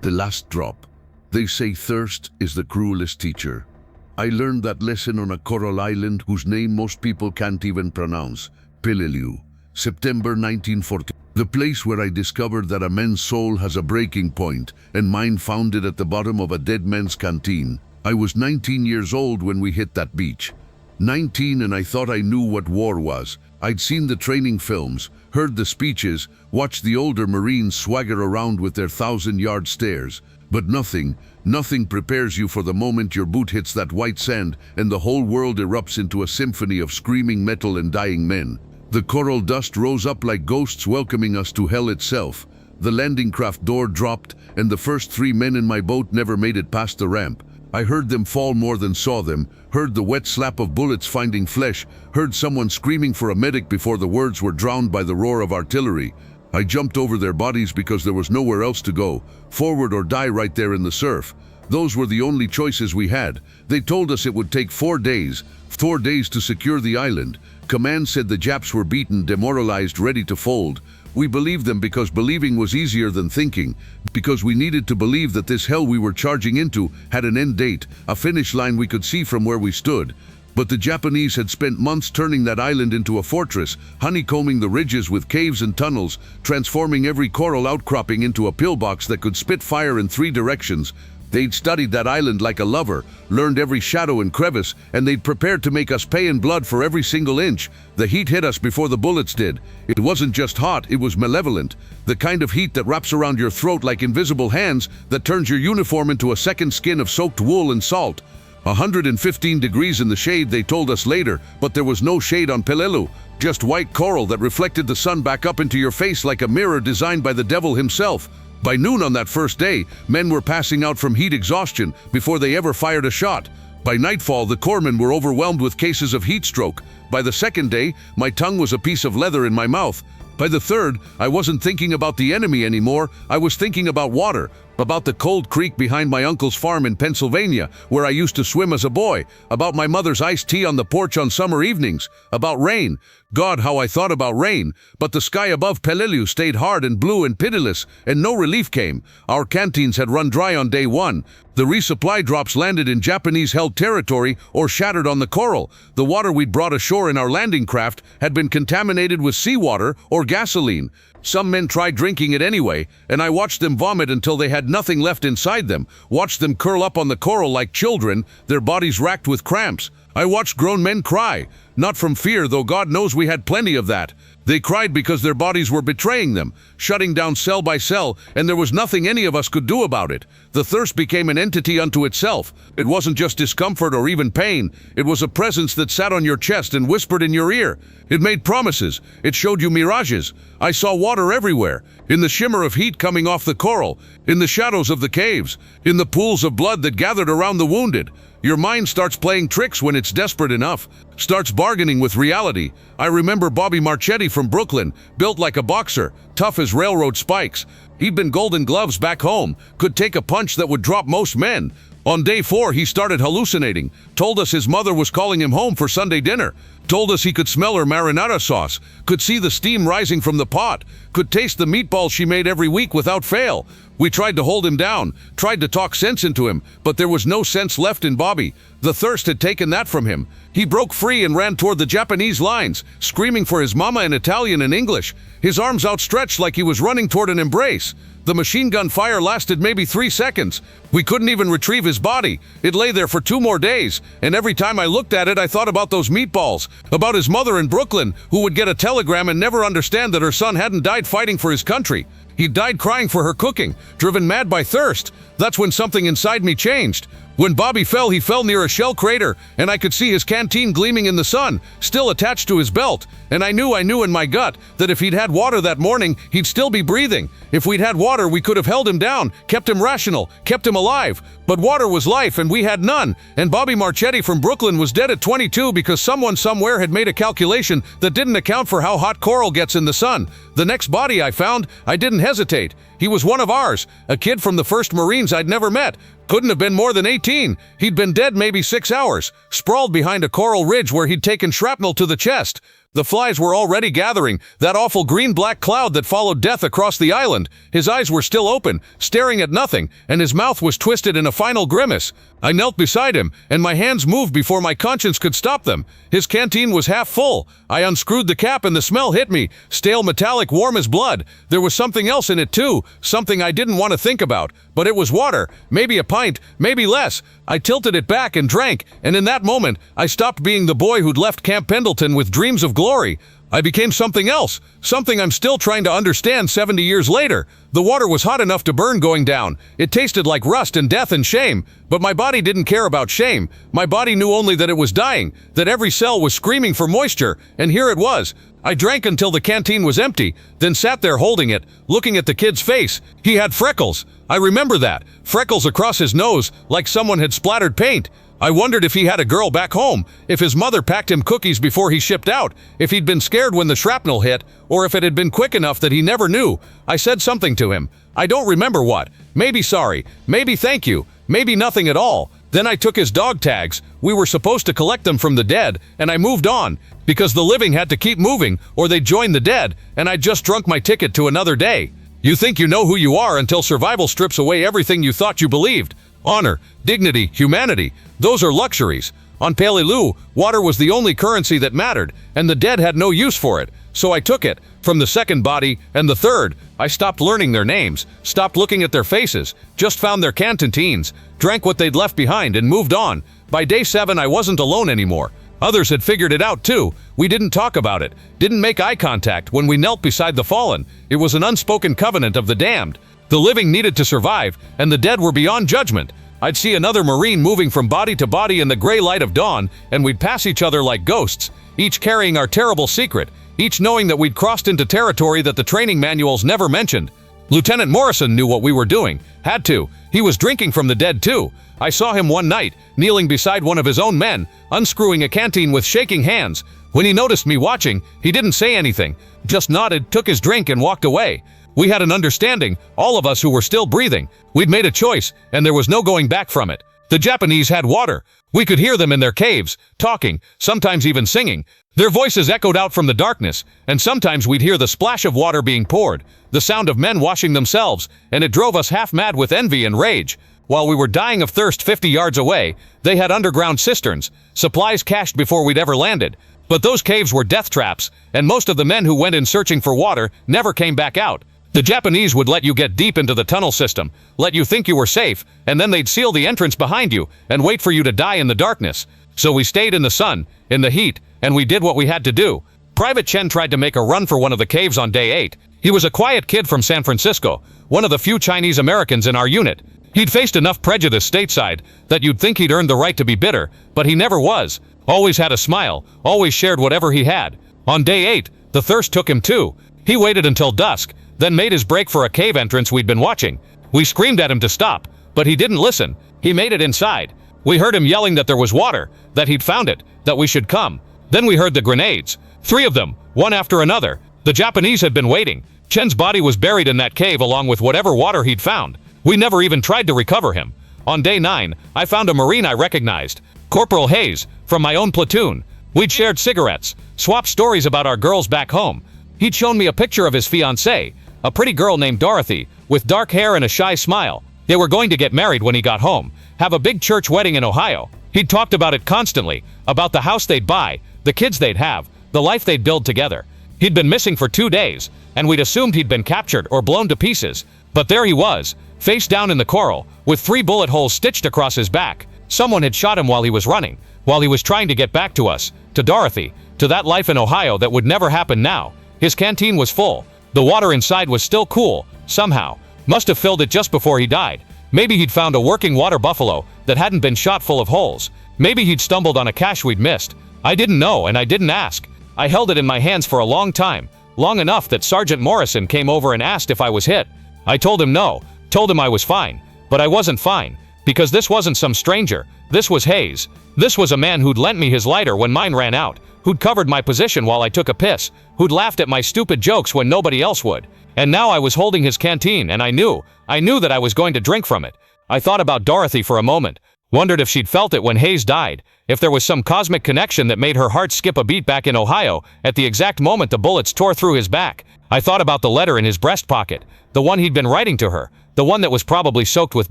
The last drop. They say thirst is the cruelest teacher. I learned that lesson on a coral island whose name most people can't even pronounce. Peleliu, September 1940. The place where I discovered that a man's soul has a breaking point, and mine found it at the bottom of a dead man's canteen. I was 19 years old when we hit that beach. 19, and I thought I knew what war was. I'd seen the training films, heard the speeches, watched the older Marines swagger around with their 1,000-yard stares. But nothing prepares you for the moment your boot hits that white sand and the whole world erupts into a symphony of screaming metal and dying men. The coral dust rose up like ghosts welcoming us to hell itself. The landing craft door dropped, and the first 3 men in my boat never made it past the ramp. I heard them fall more than saw them, heard the wet slap of bullets finding flesh, heard someone screaming for a medic before the words were drowned by the roar of artillery. I jumped over their bodies because there was nowhere else to go, forward or die right there in the surf. Those were the only choices we had. They told us it would take 4 days to secure the island. Command said the Japs were beaten, demoralized, ready to fold. We believed them because believing was easier than thinking, because we needed to believe that this hell we were charging into had an end date, a finish line we could see from where we stood. But the Japanese had spent months turning that island into a fortress, honeycombing the ridges with caves and tunnels, transforming every coral outcropping into a pillbox that could spit fire in 3 directions. They'd studied that island like a lover, learned every shadow and crevice, and they'd prepared to make us pay in blood for every single inch. The heat hit us before the bullets did. It wasn't just hot, it was malevolent. The kind of heat that wraps around your throat like invisible hands, that turns your uniform into a second skin of soaked wool and salt. 115 degrees in the shade, they told us later, but there was no shade on Peleliu, just white coral that reflected the sun back up into your face like a mirror designed by the devil himself. By noon on that first day, men were passing out from heat exhaustion before they ever fired a shot. By nightfall, the corpsmen were overwhelmed with cases of heat stroke. By the second day, my tongue was a piece of leather in my mouth. By the third, I wasn't thinking about the enemy anymore, I was thinking about water, about the cold creek behind my uncle's farm in Pennsylvania, where I used to swim as a boy, about my mother's iced tea on the porch on summer evenings, about rain. God, how I thought about rain, but the sky above Peleliu stayed hard and blue and pitiless, and no relief came. Our canteens had run dry on day 1. The resupply drops landed in Japanese-held territory or shattered on the coral. The water we'd brought ashore in our landing craft had been contaminated with seawater or gasoline. Some men tried drinking it anyway, and I watched them vomit until they had nothing left inside them, watched them curl up on the coral like children, their bodies racked with cramps. I watched grown men cry, not from fear, though God knows we had plenty of that. They cried because their bodies were betraying them, shutting down cell by cell, and there was nothing any of us could do about it. The thirst became an entity unto itself. It wasn't just discomfort or even pain. It was a presence that sat on your chest and whispered in your ear. It made promises. It showed you mirages. I saw water everywhere, in the shimmer of heat coming off the coral, in the shadows of the caves, in the pools of blood that gathered around the wounded. Your mind starts playing tricks when it's desperate enough, starts bargaining with reality. I remember Bobby Marchetti from Brooklyn, built like a boxer, tough as railroad spikes. He'd been Golden Gloves back home, could take a punch that would drop most men. On day 4, he started hallucinating, told us his mother was calling him home for Sunday dinner, told us he could smell her marinara sauce, could see the steam rising from the pot, could taste the meatballs she made every week without fail. We tried to hold him down, tried to talk sense into him, but there was no sense left in Bobby. The thirst had taken that from him. He broke free and ran toward the Japanese lines, screaming for his mama in Italian and English, his arms outstretched like he was running toward an embrace. The machine gun fire lasted maybe 3 seconds. We couldn't even retrieve his body. It lay there for 2 more days, and every time I looked at it, I thought about those meatballs, about his mother in Brooklyn, who would get a telegram and never understand that her son hadn't died fighting for his country. He died crying for her cooking, driven mad by thirst. That's when something inside me changed. When Bobby fell, he fell near a shell crater, and I could see his canteen gleaming in the sun, still attached to his belt. And I knew in my gut that if he'd had water that morning, he'd still be breathing. If we'd had water, we could have held him down, kept him rational, kept him alive. But water was life, and we had none. And Bobby Marchetti from Brooklyn was dead at 22 because someone somewhere had made a calculation that didn't account for how hot coral gets in the sun. The next body I found, I didn't hesitate. He was one of ours, a kid from the 1st Marines I'd never met. Couldn't have been more than 18. He'd been dead maybe 6 hours, sprawled behind a coral ridge where he'd taken shrapnel to the chest. The flies were already gathering, that awful green-black cloud that followed death across the island. His eyes were still open, staring at nothing, and his mouth was twisted in a final grimace. I knelt beside him, and my hands moved before my conscience could stop them. His canteen was half full. I unscrewed the cap and the smell hit me, stale metallic, warm as blood. There was something else in it too, something I didn't want to think about. But it was water, maybe a pint, maybe less. I tilted it back and drank, and in that moment, I stopped being the boy who'd left Camp Pendleton with dreams of glory. I became something else, something I'm still trying to understand 70 years later. The water was hot enough to burn going down. It tasted like rust and death and shame. But my body didn't care about shame. My body knew only that it was dying, that every cell was screaming for moisture, and here it was. I drank until the canteen was empty, then sat there holding it, looking at the kid's face. He had freckles. I remember that. Freckles across his nose, like someone had splattered paint. I wondered if he had a girl back home, if his mother packed him cookies before he shipped out, if he'd been scared when the shrapnel hit, or if it had been quick enough that he never knew. I said something to him. I don't remember what. Maybe sorry, maybe thank you, maybe nothing at all. Then I took his dog tags. We were supposed to collect them from the dead, and I moved on, because the living had to keep moving, or they'd join the dead, and I'd just drunk my ticket to another day. You think you know who you are until survival strips away everything you thought you believed. Honor, dignity, humanity, those are luxuries. On Peleliu, water was the only currency that mattered, and the dead had no use for it. So I took it, from the second body, and the third. I stopped learning their names, stopped looking at their faces, just found their canteens, drank what they'd left behind, and moved on. By day 7, I wasn't alone anymore. Others had figured it out too. We didn't talk about it, didn't make eye contact when we knelt beside the fallen. It was an unspoken covenant of the damned. The living needed to survive, and the dead were beyond judgment. I'd see another Marine moving from body to body in the gray light of dawn, and we'd pass each other like ghosts, each carrying our terrible secret, each knowing that we'd crossed into territory that the training manuals never mentioned. Lieutenant Morrison knew what we were doing. Had to. He was drinking from the dead too. I saw him one night, kneeling beside one of his own men, unscrewing a canteen with shaking hands. When he noticed me watching, he didn't say anything, just nodded, took his drink, and walked away. We had an understanding, all of us who were still breathing. We'd made a choice, and there was no going back from it. The Japanese had water. We could hear them in their caves, talking, sometimes even singing. Their voices echoed out from the darkness, and sometimes we'd hear the splash of water being poured, the sound of men washing themselves, and it drove us half mad with envy and rage. While we were dying of thirst 50 yards away, they had underground cisterns, supplies cached before we'd ever landed. But those caves were death traps, and most of the men who went in searching for water never came back out. The Japanese would let you get deep into the tunnel system, let you think you were safe, and then they'd seal the entrance behind you and wait for you to die in the darkness. So we stayed in the sun, in the heat, and we did what we had to do. Private Chen tried to make a run for one of the caves on day 8. He was a quiet kid from San Francisco, one of the few Chinese Americans in our unit. He'd faced enough prejudice stateside that you'd think he'd earned the right to be bitter, but he never was. Always had a smile, always shared whatever he had. On day 8, the thirst took him too. He waited until dusk, then made his break for a cave entrance we'd been watching. We screamed at him to stop, but he didn't listen. He made it inside. We heard him yelling that there was water, that he'd found it, that we should come. Then we heard the grenades. 3 of them, one after another. The Japanese had been waiting. Chen's body was buried in that cave along with whatever water he'd found. We never even tried to recover him. On day 9, I found a Marine I recognized. Corporal Hayes, from my own platoon. We'd shared cigarettes, swapped stories about our girls back home. He'd shown me a picture of his fiancée, a pretty girl named Dorothy, with dark hair and a shy smile. They were going to get married when he got home, have a big church wedding in Ohio. He'd talked about it constantly, about the house they'd buy, the kids they'd have, the life they'd build together. He'd been missing for 2 days, and we'd assumed he'd been captured or blown to pieces. But there he was, face down in the coral, with 3 bullet holes stitched across his back. Someone had shot him while he was running, while he was trying to get back to us, to Dorothy, to that life in Ohio that would never happen now. His canteen was full. The water inside was still cool, somehow. Must have filled it just before he died. Maybe he'd found a working water buffalo that hadn't been shot full of holes. Maybe he'd stumbled on a cache we'd missed. I didn't know, and I didn't ask. I held it in my hands for a long time, long enough that Sergeant Morrison came over and asked if I was hit. I told him no, told him I was fine. But I wasn't fine, because this wasn't some stranger. This was Hayes. This was a man who'd lent me his lighter when mine ran out, who'd covered my position while I took a piss, who'd laughed at my stupid jokes when nobody else would. And now I was holding his canteen, and I knew that I was going to drink from it. I thought about Dorothy for a moment. Wondered if she'd felt it when Hayes died, if there was some cosmic connection that made her heart skip a beat back in Ohio at the exact moment the bullets tore through his back. I thought about the letter in his breast pocket, the one he'd been writing to her, the one that was probably soaked with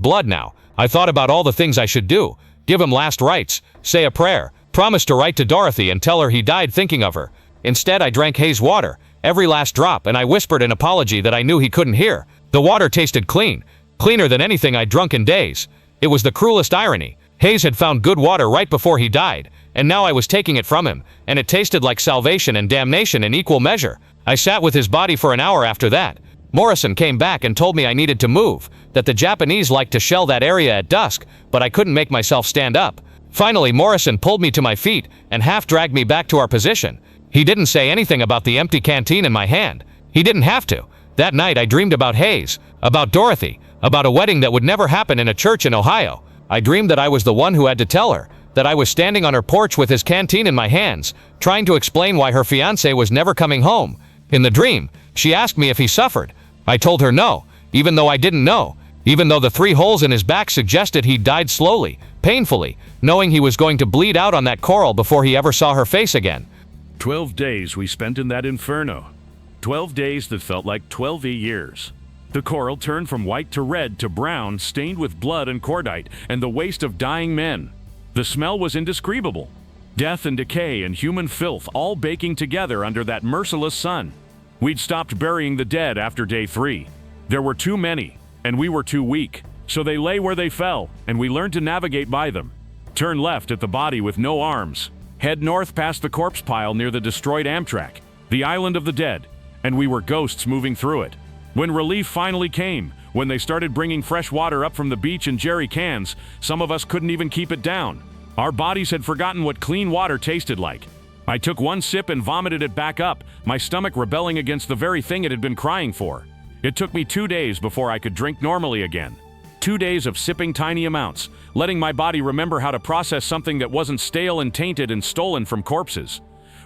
blood now. I thought about all the things I should do. Give him last rites, say a prayer, promise to write to Dorothy and tell her he died thinking of her. Instead, I drank Hayes' water, every last drop, and I whispered an apology that I knew he couldn't hear. The water tasted clean, cleaner than anything I'd drunk in days. It was the cruelest irony. Hayes had found good water right before he died, and now I was taking it from him, and it tasted like salvation and damnation in equal measure. I sat with his body for an hour after that. Morrison came back and told me I needed to move, that the Japanese liked to shell that area at dusk, but I couldn't make myself stand up. Finally, Morrison pulled me to my feet and half-dragged me back to our position. He didn't say anything about the empty canteen in my hand. He didn't have to. That night I dreamed about Hayes, about Dorothy, about a wedding that would never happen in a church in Ohio. I dreamed that I was the one who had to tell her, that I was standing on her porch with his canteen in my hands, trying to explain why her fiancé was never coming home. In the dream, she asked me if he suffered. I told her no, even though I didn't know, even though the 3 holes in his back suggested he died slowly, painfully, knowing he was going to bleed out on that coral before he ever saw her face again. 12 days we spent in that inferno. 12 days that felt like 12 years. The coral turned from white to red to brown, stained with blood and cordite and the waste of dying men. The smell was indescribable. Death and decay and human filth all baking together under that merciless sun. We'd stopped burying the dead after day 3. There were too many, and we were too weak. So they lay where they fell, and we learned to navigate by them. Turn left at the body with no arms. Head north past the corpse pile near the destroyed Amtrak, the island of the dead, and we were ghosts moving through it. When relief finally came, when they started bringing fresh water up from the beach in jerry cans, some of us couldn't even keep it down. Our bodies had forgotten what clean water tasted like. I took one sip and vomited it back up, my stomach rebelling against the very thing it had been crying for. It took me 2 days before I could drink normally again. 2 days of sipping tiny amounts, letting my body remember how to process something that wasn't stale and tainted and stolen from corpses.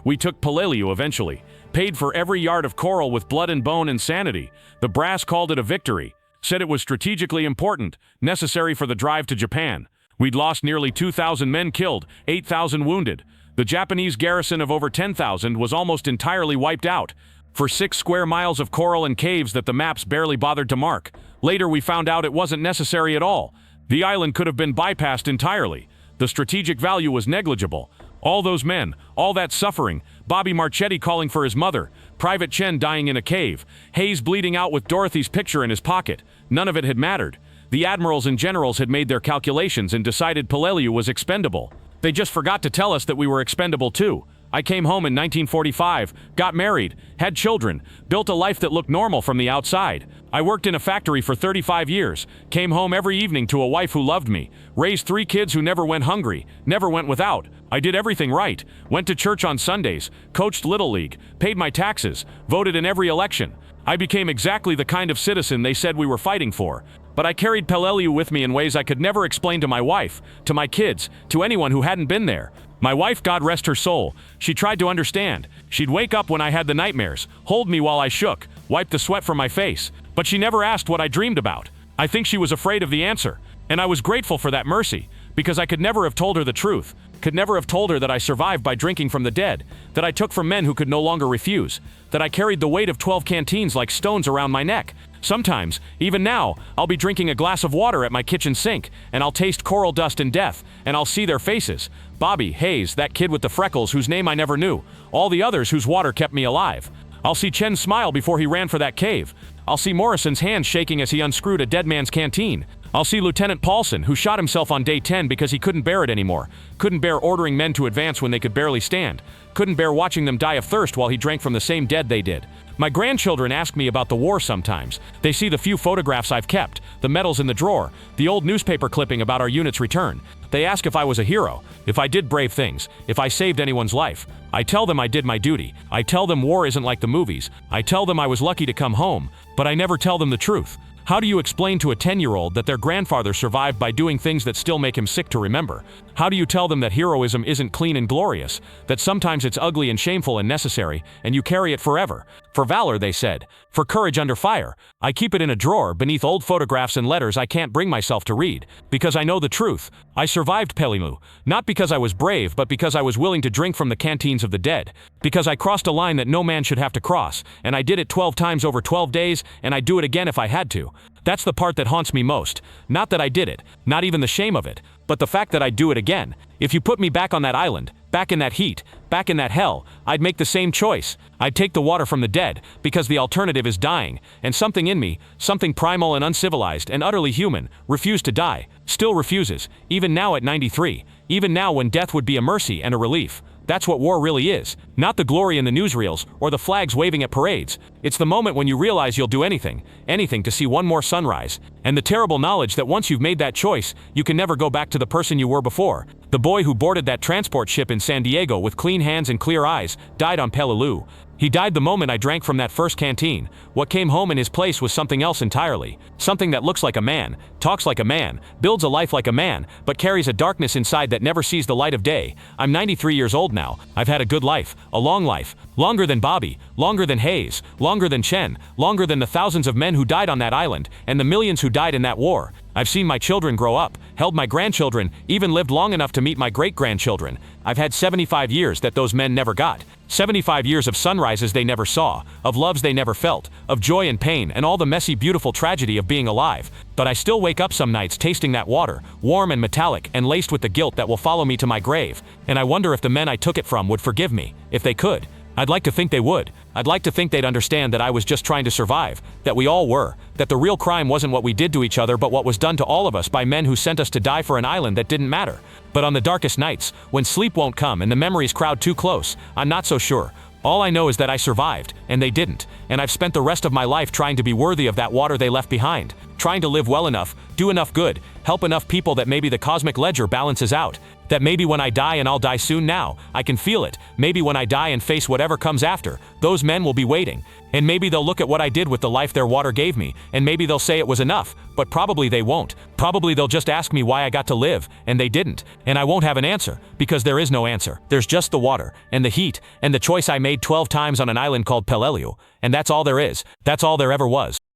We took Peleliu eventually, paid for every yard of coral with blood and bone and sanity. The brass called it a victory, said it was strategically important, necessary for the drive to Japan. We'd lost nearly 2,000 men killed, 8,000 wounded. The Japanese garrison of over 10,000 was almost entirely wiped out. For 6 square miles of coral and caves that the maps barely bothered to mark. Later we found out it wasn't necessary at all. The island could have been bypassed entirely. The strategic value was negligible. All those men, all that suffering, Bobby Marchetti calling for his mother, Private Chen dying in a cave, Hayes bleeding out with Dorothy's picture in his pocket. None of it had mattered. The admirals and generals had made their calculations and decided Peleliu was expendable. They just forgot to tell us that we were expendable too. I came home in 1945, got married, had children, built a life that looked normal from the outside. I worked in a factory for 35 years, came home every evening to a wife who loved me, raised 3 kids who never went hungry, never went without. I did everything right, went to church on Sundays, coached Little League, paid my taxes, voted in every election. I became exactly the kind of citizen they said we were fighting for. But I carried Peleliu with me in ways I could never explain to my wife, to my kids, to anyone who hadn't been there. My wife, God rest her soul, she tried to understand. She'd wake up when I had the nightmares, hold me while I shook, wipe the sweat from my face. But she never asked what I dreamed about. I think she was afraid of the answer. And I was grateful for that mercy, because I could never have told her the truth, could never have told her that I survived by drinking from the dead, that I took from men who could no longer refuse, that I carried the weight of 12 canteens like stones around my neck. Sometimes, even now, I'll be drinking a glass of water at my kitchen sink, and I'll taste coral dust and death, and I'll see their faces. Bobby, Hayes, that kid with the freckles whose name I never knew, all the others whose water kept me alive. I'll see Chen smile before he ran for that cave. I'll see Morrison's hand shaking as he unscrewed a dead man's canteen. I'll see Lieutenant Paulson, who shot himself on day 10 because he couldn't bear it anymore. Couldn't bear ordering men to advance when they could barely stand. Couldn't bear watching them die of thirst while he drank from the same dead they did. My grandchildren ask me about the war sometimes. They see the few photographs I've kept, the medals in the drawer, the old newspaper clipping about our unit's return. They ask if I was a hero, if I did brave things, if I saved anyone's life. I tell them I did my duty. I tell them war isn't like the movies. I tell them I was lucky to come home, but I never tell them the truth. How do you explain to a 10-year-old that their grandfather survived by doing things that still make him sick to remember? How do you tell them that heroism isn't clean and glorious, that sometimes it's ugly and shameful and necessary, and you carry it forever? For valor, they said. For courage under fire. I keep it in a drawer beneath old photographs and letters I can't bring myself to read. Because I know the truth. I survived Peleliu. Not because I was brave, but because I was willing to drink from the canteens of the dead. Because I crossed a line that no man should have to cross. And I did it 12 times over 12 days, and I'd do it again if I had to. That's the part that haunts me most. Not that I did it. Not even the shame of it. But the fact that I'd do it again. If you put me back on that island, back in that heat, back in that hell, I'd make the same choice. I'd take the water from the dead, because the alternative is dying, and something in me, something primal and uncivilized and utterly human, refused to die, still refuses, even now at 93, even now when death would be a mercy and a relief. That's what war really is. Not the glory in the newsreels, or the flags waving at parades. It's the moment when you realize you'll do anything to see one more sunrise. And the terrible knowledge that once you've made that choice, you can never go back to the person you were before. The boy who boarded that transport ship in San Diego with clean hands and clear eyes died on Peleliu. He died the moment I drank from that first canteen. What came home in his place was something else entirely. Something that looks like a man, talks like a man, builds a life like a man, but carries a darkness inside that never sees the light of day. I'm 93 years old now. I've had a good life, a long life. Longer than Bobby, longer than Hayes, longer than Chen, longer than the thousands of men who died on that island, and the millions who died in that war. I've seen my children grow up, held my grandchildren, even lived long enough to meet my great-grandchildren. I've had 75 years that those men never got. 75 years of sunrises they never saw, of loves they never felt, of joy and pain and all the messy, beautiful tragedy of being alive. But I still wake up some nights tasting that water, warm and metallic and laced with the guilt that will follow me to my grave. And I wonder if the men I took it from would forgive me, if they could. I'd like to think they would. I'd like to think they'd understand that I was just trying to survive, that we all were, that the real crime wasn't what we did to each other but what was done to all of us by men who sent us to die for an island that didn't matter. But on the darkest nights, when sleep won't come and the memories crowd too close, I'm not so sure. All I know is that I survived, and they didn't, and I've spent the rest of my life trying to be worthy of that water they left behind, trying to live well enough, do enough good, help enough people that maybe the cosmic ledger balances out. That maybe when I die, and I'll die soon now, I can feel it. Maybe when I die and face whatever comes after, those men will be waiting. And maybe they'll look at what I did with the life their water gave me, and maybe they'll say it was enough, but probably they won't. Probably they'll just ask me why I got to live, and they didn't. And I won't have an answer, because there is no answer. There's just the water, and the heat, and the choice I made 12 times on an island called Peleliu. And that's all there is. That's all there ever was.